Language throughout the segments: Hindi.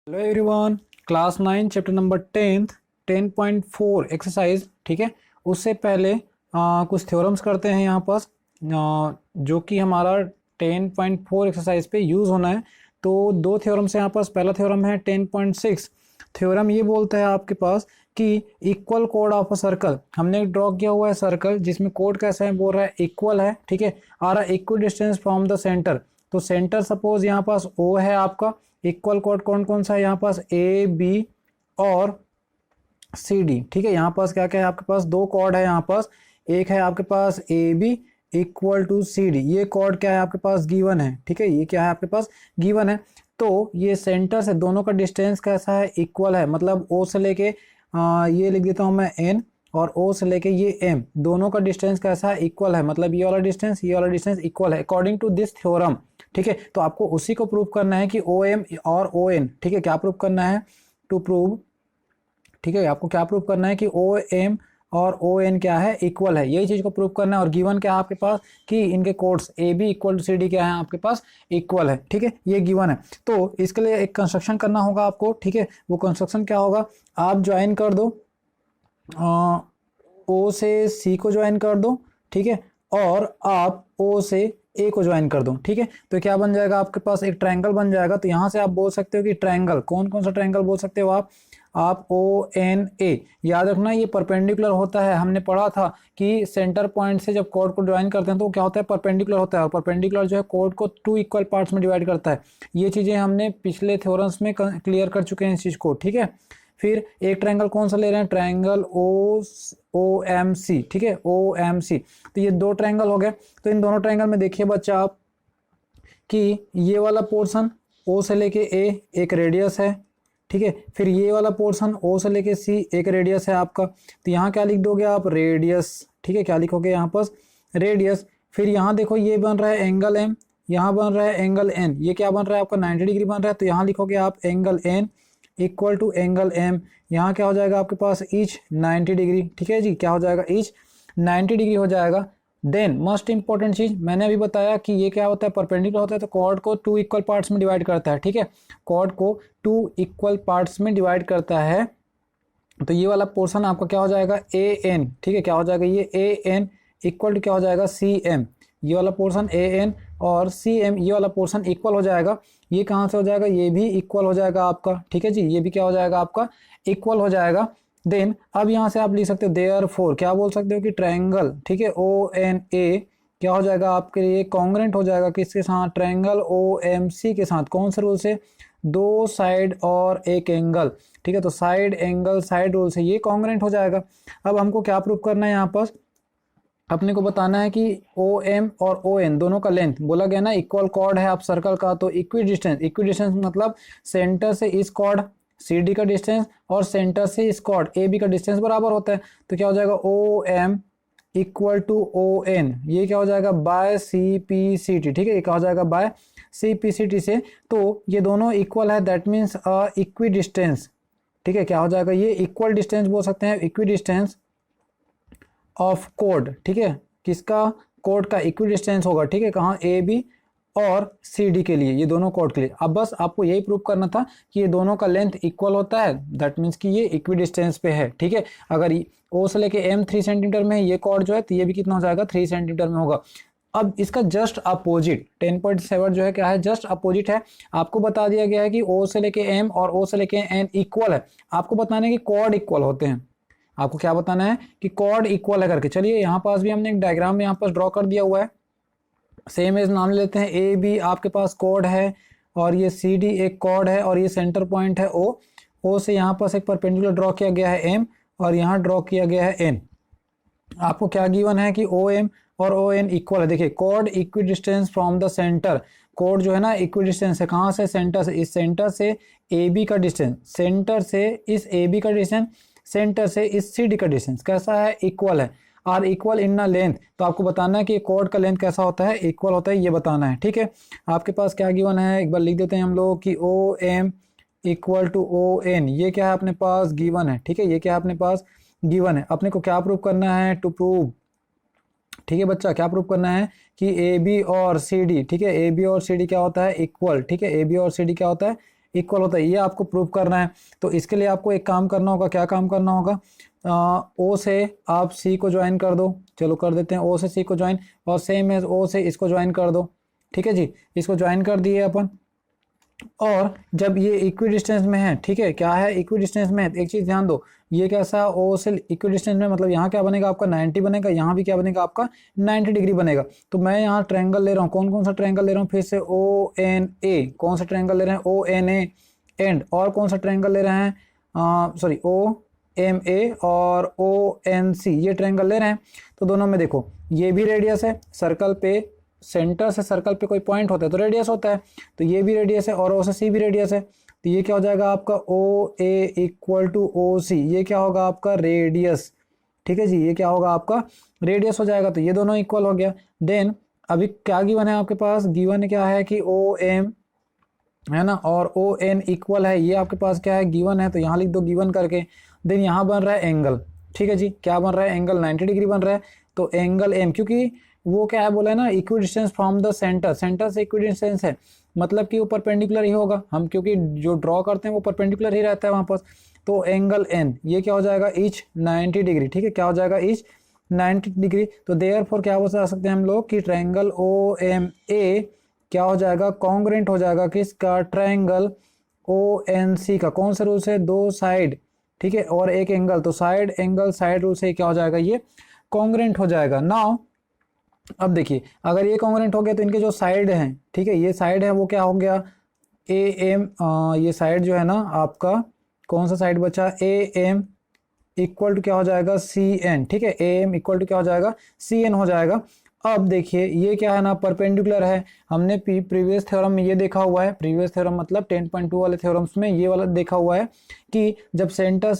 Hello everyone, class 9 chapter number 10.4 exercise. ठीक है, उससे पहले कुछ थ्योरम्स करते हैं यहाँ पर जो कि हमारा 10.4 एक्सरसाइज पे यूज़ होना है। तो दो थ्योरम्स यहाँ पास। पहला थ्योरम है 10.6। थ्योरम ये बोलता है आपके पास कि equal code of a circle. हमने ड्रॉ किया हुआ है सर्कल जिसमें कोड कैसा है, बोल रहा है इक्वल है। ठीक है, आ रहा है equal distance from the centre. तो सेंटर सपोज यहाँ पास ओ है आपका। इक्वल कोड कौन कौन सा है यहाँ पास, ए बी और सी डी। ठीक है, यहाँ पास क्या क्या है आपके पास, दो कॉर्ड है यहाँ पास। एक है आपके पास A B equal to C D. ये कॉर्ड क्या है आपके पास, गिवन है। ठीक है, ये क्या है आपके पास, गिवन है। तो ये सेंटर से दोनों का डिस्टेंस कैसा है, इक्वल है। मतलब ओ से लेके ये लिख देता हूँ मैं एन, और ओ से लेके ये एम, दोनों का डिस्टेंस कैसा है, इक्वल है। मतलब ये वाला डिस्टेंस इक्वल है अकॉर्डिंग टू दिस थ्योरम। ठीक है, तो आपको उसी को प्रूव करना है कि ओ एम और ओ एन। ठीक है, क्या प्रूव करना है, टू प्रूव। ठीक है, आपको क्या प्रूव करना है कि ओ एम और ओ एन क्या है, इक्वल है। यही चीज को प्रूव करना है। और गिवन क्या है आपके पास कि इनके codes A B equal to C D क्या है आपके पास, इक्वल है। ठीक है, ये गिवन है। तो इसके लिए एक कंस्ट्रक्शन करना होगा आपको। ठीक है, वो कंस्ट्रक्शन क्या होगा, आप ज्वाइन कर दो ओ से सी को ज्वाइन कर दो। ठीक है, और आप ओ से ए को ज्वाइन कर दो। ठीक है, तो क्या बन जाएगा आपके पास, एक ट्रायंगल बन जाएगा। तो यहां से आप बोल सकते हो कि ट्रायंगल, कौन कौन सा ट्रायंगल बोल सकते हो आप ओ एन ए। याद रखना ये परपेंडिकुलर होता है। हमने पढ़ा था कि सेंटर पॉइंट से जब कोड को ज्वाइन करते हैं तो क्या होता है, परपेंडिकुलर होता है। और परपेंडिकुलर जो है कोड को टू इक्वल पार्ट्स में डिवाइड करता है। ये चीजें हमने पिछले थ्योरम्स में क्लियर कर चुके हैं इस चीज को। ठीक है, फिर एक ट्रायंगल कौन सा ले रहे हैं, ट्रायंगल ओ एम सी। ठीक है, ओ एम सी। तो ये दो ट्रायंगल हो गए। तो इन दोनों ट्रायंगल में देखिए बच्चा आप कि ये वाला पोर्शन ओ से लेके ए एक रेडियस है। ठीक है, फिर ये वाला पोर्शन ओ से लेके सी एक रेडियस है आपका। तो यहाँ क्या लिख दोगे आप, रेडियस। ठीक है, क्या लिखोगे यहाँ पर, रेडियस। फिर यहाँ देखो ये बन रहा है एंगल एम, यहाँ बन रहा है एंगल एन। ये क्या बन रहा है आपका, 90 डिग्री बन रहा है। तो यहाँ लिखोगे आप angle N equal to angle M. यहाँ क्या हो जाएगा आपके पास, ईच 90 डिग्री। ठीक है जी, क्या हो जाएगा, ईच 90 डिग्री हो जाएगा। देन मोस्ट इंपॉर्टेंट चीज मैंने अभी बताया कि ये क्या होता है, परपेंडिकुलर होता है। तो कॉर्ड को टू इक्वल पार्ट्स में डिवाइड करता है। ठीक है, कॉर्ड को टू इक्वल पार्ट्स में डिवाइड करता है। तो ये वाला पोर्शन आपका क्या हो जाएगा, ए एन। ठीक है, क्या हो जाएगा, ये ए एन इक्वल टू क्या हो जाएगा, सी एम। ये वाला पोर्शन ए एन और सी एम, ये वाला पोर्शन इक्वल हो जाएगा। ये कहाँ से हो जाएगा, ये भी इक्वल हो जाएगा आपका। ठीक है जी, ये भी क्या हो जाएगा आपका, इक्वल हो जाएगा। देन अब यहाँ से आप लिख सकते हो देयरफॉर, क्या बोल सकते हो कि ट्रायंगल, ठीक है, ओ एन ए क्या हो जाएगा आपके लिए, कॉन्ग्रेंट हो जाएगा किसके साथ, ट्रायंगल ओ एम सी के साथ। कौन से रूल से, दो साइड और एक एंगल। ठीक है, तो साइड एंगल साइड रूल से ये कॉन्ग्रेंट हो जाएगा। अब हमको क्या प्रूव करना है, यहाँ पर अपने को बताना है कि ओ एम और ओ एन दोनों का लेंथ, बोला गया ना इक्वल कॉर्ड है आप सर्कल का। तो इक्वी डिस्टेंस मतलब सेंटर से इस कॉर्ड सी डी का डिस्टेंस और सेंटर से इस कॉर्ड ए बी का डिस्टेंस बराबर होता है। तो क्या हो जाएगा, O M equal to O N, ये क्या हो जाएगा, by C P C T. ठीक है, ये क्या हो जाएगा, by C P C T से। तो ये दोनों इक्वल है, दैट मीन्स इक्वी डिस्टेंस। ठीक है, क्या हो जाएगा, ये इक्वल डिस्टेंस बोल सकते हैं, इक्वी डिस्टेंस ऑफ कोड। ठीक है, किसका, कोड का इक्वी डिस्टेंस होगा। ठीक है, कहाँ, ए बी और सी डी के लिए, ये दोनों कोड के लिए। अब बस आपको यही प्रूव करना था कि ये दोनों का लेंथ इक्वल होता है, दैट मीन्स कि ये इक्वी डिस्टेंस पे है। ठीक है, अगर ओ से लेके एम 3 सेंटीमीटर में है ये कोड जो है, तो ये भी कितना हो जाएगा, 3 सेंटीमीटर में होगा। अब इसका जस्ट अपोजिट 10.7 जो है क्या है, जस्ट अपोजिट है। आपको बता दिया गया है कि ओ से लेके एम और ओ से लेके एन इक्वल है। आपको बताना है कि कॉर्ड इक्वल होते हैं। आपको क्या बताना है कि कॉर्ड इक्वल है करके। चलिए यहाँ पास भी हमने एक डायग्राम यहाँ पास ड्रॉ कर दिया हुआ है। सेम एज नाम लेते हैं, ए बी आपके पास कॉर्ड है और ये सी डी एक कॉर्ड है और ये सेंटर पॉइंट है ओ। ओ से यहाँ पास एक परपेंडिकुलर ड्रॉ किया गया है एम और यहाँ ड्रॉ किया गया है एन। आपको क्या गिवन है कि ओ एम और ओ एन इक्वल है। देखिए, chord equidistant from the centre, कोड जो है ना इक्वी डिस्टेंस है, कहाँ से, सेंटर से। इस सेंटर से ए बी का डिस्टेंस, सेंटर से इस ए बी का डिस्टेंस, सेंटर से इस सी डी का डिस्टेंस कैसा है, इक्वल है। आर इक्वल इन ना लेंथ, तो आपको बताना है कि कोड का लेंथ कैसा होता है, इक्वल होता है, ये बताना है। ठीक है, आपके पास क्या गिवन है, एक बार लिख देते हैं हम लोग कि O M equal to O N, ये क्या है अपने पास, गिवन है। ठीक है, ये क्या है अपने पास, गिवन है। अपने को क्या प्रूव करना है, टू प्रूव। ठीक है बच्चा, क्या प्रूव करना है कि ए बी और सी डी, ठीक है, ए बी और सी डी क्या होता है, इक्वल। ठीक है, ए बी और सी डी क्या होता है, इक्वल होता है, ये आपको प्रूव करना है। तो इसके लिए आपको एक काम करना होगा, क्या काम करना होगा, ओ से आप सी को ज्वाइन कर दो, चलो कर देते हैं, ओ से सी को ज्वाइन, और सेम एज ओ से इसको ज्वाइन कर दो, ठीक है जी, इसको ज्वाइन कर दिए अपन। और जब ये इक्वी डिस्टेंस में है, ठीक है, क्या है, इक्वी डिस्टेंस में है, एक चीज ध्यान दो, ये कैसा, ओ से इक्वी डिस्टेंस में, मतलब यहाँ क्या बनेगा आपका 90 बनेगा, यहाँ भी क्या बनेगा आपका 90 डिग्री बनेगा। तो मैं यहाँ ट्रायंगल ले रहा हूँ, कौन कौन सा ट्रायंगल ले रहा हूँ, फिर से ओ एन ए, कौन सा ट्रायंगल ले रहे हैं, ओ एन ए एंड, और कौन सा ट्रायंगल ले रहे हैं, सॉरी ओ एम ए और ओ एन सी, ये ट्रायंगल ले रहे हैं। तो दोनों में देखो ये भी रेडियस है, सर्कल पे सेंटर से सर्कल पे कोई पॉइंट होता है तो रेडियस होता है, तो ये भी रेडियस है और ओ से सी भी रेडियस है। तो ये क्या हो जाएगा आपका ओ ए इक्वल टू ओ सी, ये क्या होगा आपका रेडियस, ठीक है जी, ये क्या होगा आपका रेडियस हो जाएगा। तो ये दोनों इक्वल हो गया। देन अभी क्या गिवन है आपके पास, गिवन क्या है कि ओ एम है ना और ओ एन इक्वल है, ये आपके पास क्या है गिवन है, तो यहाँ लिख दो गिवन करके। देन यहाँ बन रहा है एंगल, ठीक है जी, क्या बन रहा है एंगल 90 डिग्री बन रहा है। तो एंगल एम, क्योंकि वो क्या है बोला है ना equi distance from the centre, centre से इक्वी डिस्टेंस है, मतलब कि वो परपेंडिकुलर ही होगा, हम क्योंकि जो ड्रॉ करते हैं वो परपेंडिकुलर ही रहता है वहाँ पर। तो एंगल एन ये क्या हो जाएगा ईच 90 डिग्री, ठीक है, क्या हो जाएगा ईच 90 डिग्री। तो देयरफॉर क्या बता सकते हैं हम लोग कि ट्रायंगल ओ एम ए क्या हो जाएगा, कॉन्ग्रुएंट हो जाएगा किसका, ट्रायंगल ओ एन सी का, कौन सा रूल से, दो साइड, ठीक है, और एक एंगल, तो साइड एंगल साइड रूल से क्या हो जाएगा, ये कॉन्ग्रुएंट हो जाएगा। नाउ अब देखिए अगर ये कॉन्ग्रुएंट हो गया तो इनके जो साइड हैं, ठीक है, ये साइड है वो क्या हो गया ए एम, ये साइड जो है ना आपका कौन सा साइड बचा, ए एम इक्वल टू क्या हो जाएगा सी एन, ठीक है, ए एम इक्वल टू क्या हो जाएगा सी एन हो जाएगा। अब देखिए ये क्या है ना परपेंडिकुलर है, हमने प्रीवियस थ्योरम में ये देखा हुआ है, प्रीवियस थ्योरम मतलब 10.2 वाले थ्योरम्स में ये वाला देखा हुआ है कि जब सेंटर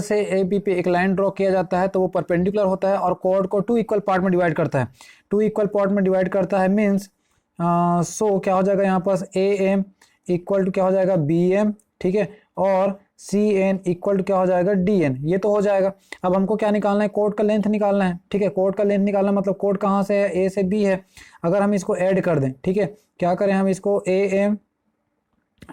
से ए बी पे एक लाइन ड्रॉ किया जाता है तो वो परपेंडिकुलर होता है और कॉर्ड को 2 इक्वल पार्ट में डिवाइड करता है, 2 इक्वल पार्ट में डिवाइड करता है मीन्स सो क्या हो जाएगा यहाँ पास ए एम इक्वल टू क्या हो जाएगा बी एम, ठीक है, और सी एन इक्वल टू क्या हो जाएगा डी एन, ये तो हो जाएगा। अब हमको क्या निकालना है, कोड का लेंथ निकालना है, ठीक है, कोड का लेंथ निकालना मतलब कोड कहाँ से है, ए से बी है, अगर हम इसको ऐड कर दें, ठीक है, क्या करें हम इसको ए एम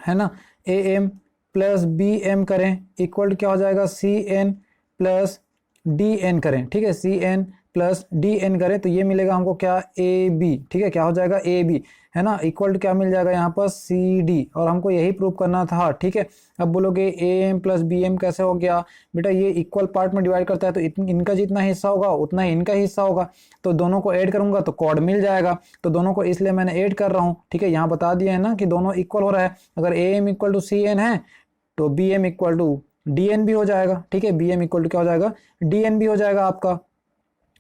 है ना, A M plus B M करें इक्वल टू क्या हो जाएगा C N plus D N करें, ठीक है, C N plus D N करें तो ये मिलेगा हमको क्या ए बी, ठीक है, क्या हो जाएगा ए बी है ना, इक्वल टू क्या मिल जाएगा यहाँ पर सी डी, और हमको यही प्रूव करना था, ठीक है। अब बोलोगे A M plus B M कैसे हो गया, बेटा ये इक्वल पार्ट में डिवाइड करता है तो इनका जितना हिस्सा होगा उतना ही इनका हिस्सा होगा, तो दोनों को ऐड करूंगा तो कॉर्ड मिल जाएगा, तो दोनों को इसलिए मैंने ऐड कर रहा हूँ, ठीक है, यहाँ बता दिया है ना कि दोनों इक्वल हो रहा है, अगर A M equal to C N है तो B M equal to D N भी हो जाएगा, ठीक है, बी एम इक्वल टू क्या हो जाएगा डी एन भी हो जाएगा आपका।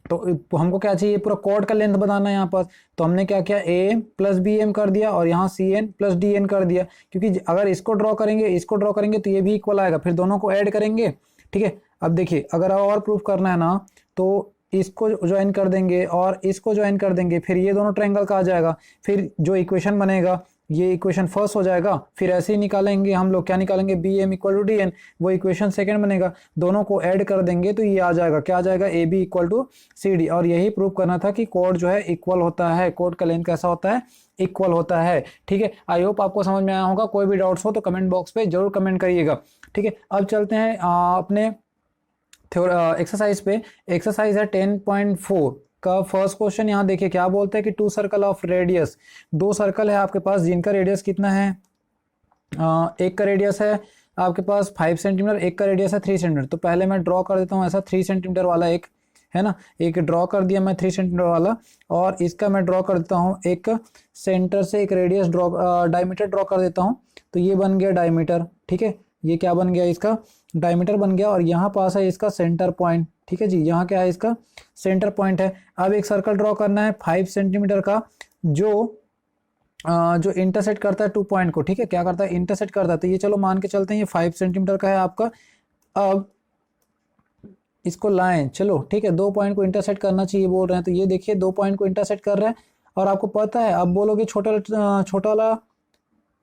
तो हमको क्या चाहिए, पूरा कॉर्ड का लेंथ बताना है यहाँ पर, तो हमने क्या किया A M plus B M कर दिया और यहाँ C N plus D N कर दिया, क्योंकि अगर इसको ड्रॉ करेंगे तो ये भी इक्वल आएगा, फिर दोनों को ऐड करेंगे, ठीक है। अब देखिए अगर और प्रूफ करना है ना तो इसको ज्वाइन कर देंगे और इसको ज्वाइन कर देंगे, फिर ये दोनों ट्रायंगल का आ जाएगा, फिर जो इक्वेशन बनेगा ये इक्वेशन फर्स्ट हो जाएगा, फिर ऐसे ही निकालेंगे हम लोग, क्या निकालेंगे B M equal to D N, वो इक्वेशन सेकंड बनेगा, दोनों को ऐड कर देंगे तो ये आ जाएगा, क्या आ जाएगा A B equal to C D. और यही प्रूव करना था कि कोड जो है इक्वल होता है, कोड का लेंथ कैसा होता है इक्वल होता है, ठीक है। आई होप आपको समझ में आया होगा, कोई भी डाउट्स हो तो कमेंट बॉक्स पे जरूर कमेंट करिएगा, ठीक है। अब चलते हैं अपने एक्सरसाइज पे, एक्सरसाइज है 10.4 का फर्स्ट क्वेश्चन। यहाँ देखिए क्या बोलते हैं कि 2 सर्कल ऑफ रेडियस, 2 सर्कल है आपके पास जिनका रेडियस कितना है, एक का रेडियस है आपके पास 5 सेंटीमीटर, एक का रेडियस है 3 सेंटीमीटर। तो पहले मैं ड्रॉ कर देता हूँ ऐसा 3 सेंटीमीटर वाला एक है ना, एक ड्रॉ कर दिया मैं 3 सेंटीमीटर वाला, और इसका मैं ड्रॉ कर देता हूँ एक सेंटर से एक रेडियस ड्रॉ डायमीटर ड्रॉ कर देता हूँ, तो ये बन गया डायमीटर, ठीक है, ये क्या बन गया इसका डायमीटर बन गया, और यहाँ पास है इसका सेंटर पॉइंट, ठीक है जी, यहाँ क्या है इसका सेंटर पॉइंट है। अब एक सर्कल ड्रॉ करना है 5 सेंटीमीटर का जो इंटरसेक्ट करता है 2 पॉइंट को, ठीक है, क्या करता है इंटरसेक्ट करता है, तो ये चलो मान के चलते हैं ये 5 सेंटीमीटर का है आपका। अब इसको लाएं, चलो ठीक है, 2 पॉइंट को इंटरसेक्ट करना चाहिए बोल रहे हैं, तो ये देखिए 2 पॉइंट को इंटरसेक्ट कर रहे हैं, और आपको पता है अब बोलोगे छोटा वाला,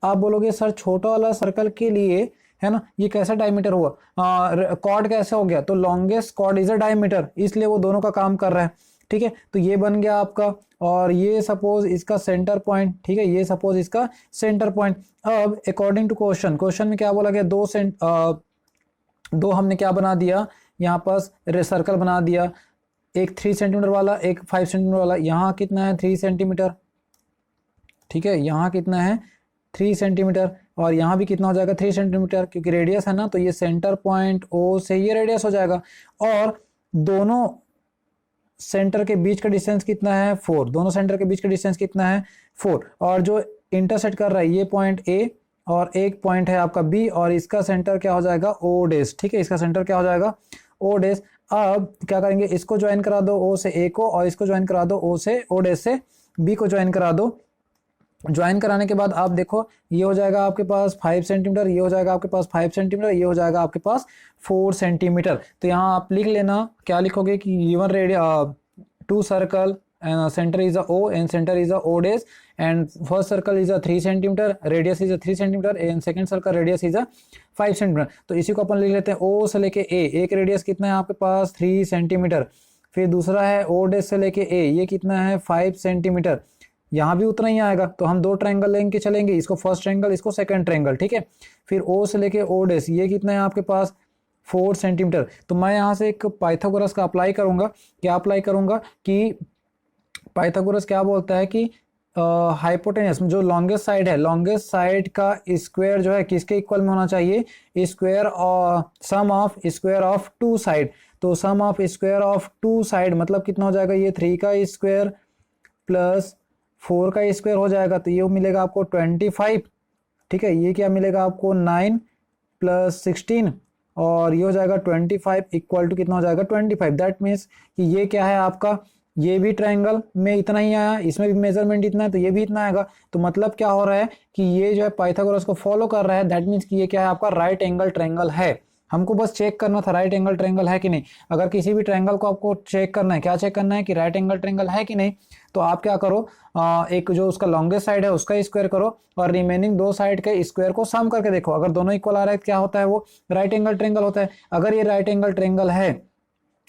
आप बोलोगे सर छोटा वाला सर्कल के लिए है ना ये कैसा डायमीटर हुआ, कॉर्ड कैसे हो गया, तो longest chord is a diameter, इसलिए वो दोनों का काम कर रहा है, ठीक है। तो ये बन गया आपका, और ये सपोज इसका सेंटर पॉइंट, ठीक है, ये सपोज इसका सेंटर पॉइंट। अब अकॉर्डिंग टू क्वेश्चन में क्या बोला गया, दो हमने क्या बना दिया यहाँ पर सर्कल बना दिया, एक 3 सेंटीमीटर वाला, एक 5 सेंटीमीटर वाला। यहाँ कितना है 3 सेंटीमीटर, ठीक है, यहाँ कितना है 3 सेंटीमीटर, और यहाँ भी कितना हो जाएगा 3 सेंटीमीटर, क्योंकि रेडियस है ना, तो ये सेंटर पॉइंट ओ से ये रेडियस हो जाएगा। और दोनों सेंटर के बीच का डिस्टेंस कितना है 4, दोनों सेंटर के बीच का डिस्टेंस कितना है 4, और जो इंटरसेक्ट कर रहा है ये पॉइंट ए और एक पॉइंट है आपका बी, और इसका सेंटर क्या हो जाएगा ओ डेस, ठीक है, इसका सेंटर क्या हो जाएगा ओ डेस। अब क्या करेंगे, इसको ज्वाइन करा दो ओ से ए को, और इसको ज्वाइन करा दो ओ से ओ डेस से बी को ज्वाइन करा दो। ज्वाइन कराने के बाद आप देखो ये हो जाएगा आपके पास 5 सेंटीमीटर, ये हो जाएगा आपके पास 5 सेंटीमीटर, ये हो जाएगा आपके पास 4 सेंटीमीटर। तो यहाँ आप लिख लेना, क्या लिखोगे कि given radius 2 circle and center is a O and center is a O dash, and first circle is a 3 centimeter, radius is a 3 centimeter, and second circle radius is a 5 centimeter। तो इसी को अपन लिख लेते हैं O से लेके A, एक रेडियस कितना है आपके पास 3 सेंटीमीटर, फिर दूसरा है O dash से लेके A, ये कितना है 5 सेंटीमीटर, यहाँ भी उतना ही आएगा। तो हम दो ट्रायंगल लेके चलेंगे, इसको फर्स्ट ट्रायंगल, इसको सेकंड ट्रायंगल, ठीक है। फिर O से लेके O dash, ये कितना है आपके पास 4 सेंटीमीटर। तो मैं यहाँ से एक पाइथागोरस का अप्लाई करूंगा, क्या अप्लाई करूंगा कि पाइथागोरस क्या बोलता है कि हाइपोटेनस जो लॉन्गेस्ट साइड है, लॉन्गेस्ट साइड का स्क्वायर जो है किसके इक्वल में होना चाहिए, स्क्वायर और सम ऑफ स्क्वायर ऑफ 2 साइड। तो सम ऑफ स्क्वायर ऑफ 2 साइड मतलब कितना हो जाएगा, ये 3 का स्क्वायर प्लस 4 का स्क्वायर हो जाएगा, तो ये मिलेगा आपको 25, ठीक है। ये क्या मिलेगा आपको 9 प्लस 16, और ये हो जाएगा 25 इक्वल टू कितना हो जाएगा 25। दैट मीन्स कि ये क्या है आपका, ये भी ट्रायंगल में इतना ही आया, इसमें भी मेजरमेंट इतना है, तो ये भी इतना आएगा। तो मतलब क्या हो रहा है कि ये जो है पाइथागोरस को फॉलो कर रहा है। दैट मीन्स कि ये क्या है आपका राइट एंगल ट्रायंगल है। हमको बस चेक करना था राइट एंगल ट्रायंगल है कि नहीं। अगर किसी भी ट्रायंगल को आपको चेक करना है, क्या चेक करना है कि राइट एंगल ट्रायंगल है कि नहीं, तो आप क्या करो, एक जो उसका लॉन्गेस्ट साइड है उसका स्क्वायर करो, और रिमेनिंग 2 साइड के स्क्वायर को सम करके देखो। अगर दोनों इक्वल आ रहा है क्या होता है, वो राइट एंगल ट्रायंगल होता है। अगर ये राइट एंगल ट्रायंगल है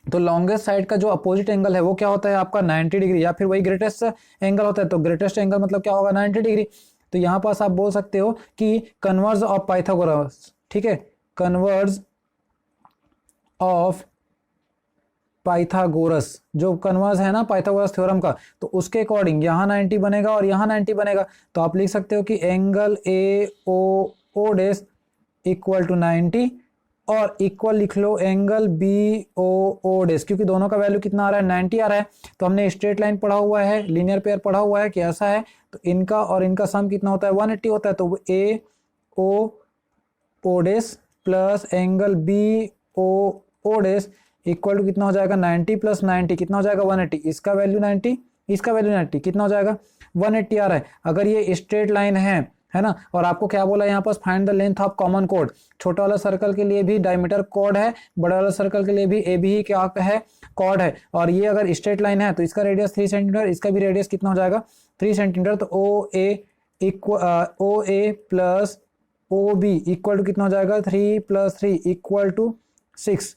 तो लॉन्गेस्ट साइड का जो अपोजिट एंगल है वो क्या होता है आपका 90 डिग्री, या फिर वही ग्रेटेस्ट एंगल होता है। तो ग्रेटेस्ट एंगल मतलब क्या होगा 90 डिग्री। तो यहाँ पास आप बोल सकते हो कि कन्वर्ज ऑफ पाइथागोरस, ठीक है, कन्वर्ज ऑफ पाइथागोरस, जो कन्वर्स है ना पाइथागोरस थ्योरम का, तो उसके अकॉर्डिंग यहाँ 90 बनेगा और यहाँ 90 बनेगा। तो आप लिख सकते हो कि angle A O O days equal to 90, और इक्वल लिख लो एंगल बी ओ ओ डेस, क्योंकि दोनों का वैल्यू कितना आ रहा है 90 आ रहा है। तो हमने स्ट्रेट लाइन पढ़ा हुआ है, लीनियर पेयर पढ़ा हुआ है कि ऐसा है, तो इनका और इनका सम कितना होता है 180 होता है। तो A O O dash plus angle B O O days equal to कितना हो जाएगा 90 प्लस 90 कितना हो जाएगा 180। इसका वैल्यू 90, इसका वैल्यू 90, कितना हो जाएगा 180 आ रहा है। अगर ये स्ट्रेट लाइन है ना, और आपको क्या बोला यहाँ पास find the length of common कोड। छोटा वाला सर्कल के लिए भी डायमीटर कोड है, बड़ा वाला सर्कल के लिए भी ए बी ही क्या है कोड है। और ये अगर स्ट्रेट लाइन है तो इसका रेडियस 3 सेंटीमीटर, इसका भी रेडियस कितना हो जाएगा 3 सेंटीमीटर। तो O A plus O B equal to कितना हो जाएगा 3 + 3 इक्वल टू 6।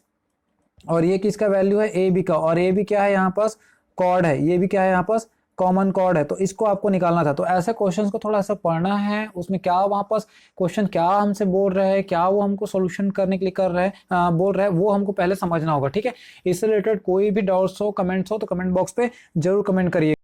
और ये किसका वैल्यू है ए बी का, और ए बी क्या है यहाँ पास कॉर्ड है, ये भी क्या है यहाँ पास कॉमन कॉर्ड है। तो इसको आपको निकालना था। तो ऐसे क्वेश्चंस को थोड़ा सा पढ़ना है, उसमें क्या वहाँ पास क्वेश्चन क्या हमसे बोल रहे हैं, क्या वो हमको सोल्यूशन करने के लिए कर रहे हैं बोल रहे हैं, वो हमको पहले समझना होगा, ठीक है। इससे रिलेटेड कोई भी डाउट्स हो, कमेंट्स हो, तो कमेंट बॉक्स पे जरूर कमेंट करिए।